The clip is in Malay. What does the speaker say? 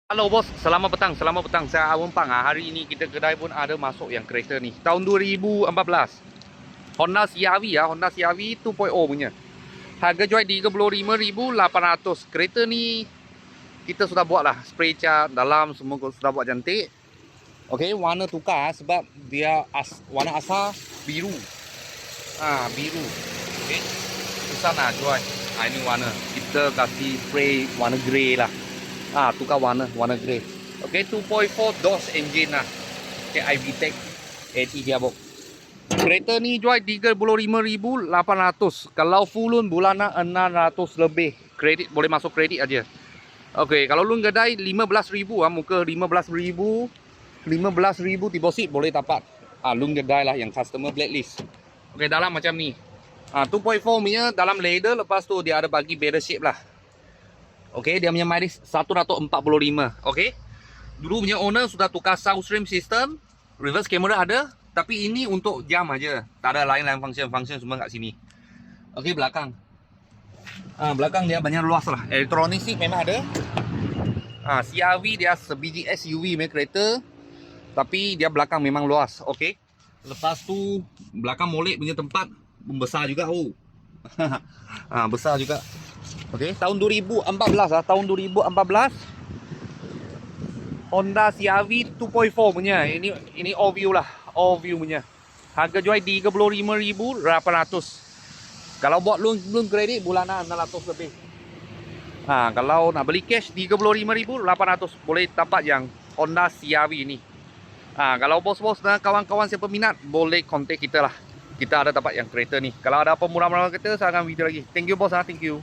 Halo bos, selamat petang, selamat petang. Saya Awang Pang. Hari ini kita kedai pun ada masuk yang kereta ni. Tahun 2014. Honda CR-V ya, Honda CR-V 2.0 punya. Harga jual RM35,800. Kereta ni kita sudah buat lah spray cat dalam, semua sudah buat cantik. Okey, warna tukar sebab dia warna asal biru. Biru. Okey. Susah nak jual. Ini warna. Kita kasih spray warna grey lah. Tukar warna grey. Okey, 2.4 DOS engine lah. Okay, iVTEC 80 gearbox. Kereta ni jual RM35,800. Kalau full loan bulanan 600 lebih. Kredit boleh masuk kredit aja. Okey, kalau loan kedai 15,000 muka 15,000. 15,000 deposit boleh dapat. Loan kedai lah yang customer blacklist. Okey, dalam macam ni. 2.4 punya dalam leather, lepas tu dia ada bagi better shape lah. Okey, dia punya mileage 145. Okey. Dulu punya owner sudah tukar Southstream system, reverse camera ada, tapi ini untuk jam aja. Tak ada lain-lain function semua kat sini. Okey, belakang. Belakang dia banyak luas lah. Elektronik sih memang ada. CR-V dia sebiji SUV punya kereta, tapi dia belakang memang luas. Okey. Lepas tu belakang molek punya tempat membesar juga. Besar juga. Okey, tahun 2014 tahun 2014 Honda CR-V 2.4 punya. Ini all view lah, all view punya. Harga jual RM35,800. Kalau buat loan kredit bulanan 600 lebih. Kalau nak beli cash RM35,800 boleh dapat yang Honda CR-V ni. Kalau bos-bos dan kawan-kawan siapa minat boleh kontak kita lah. Kita ada dapat yang kereta ni. Kalau ada apa murah-murah kereta, saya akan video lagi. Thank you bos, thank you.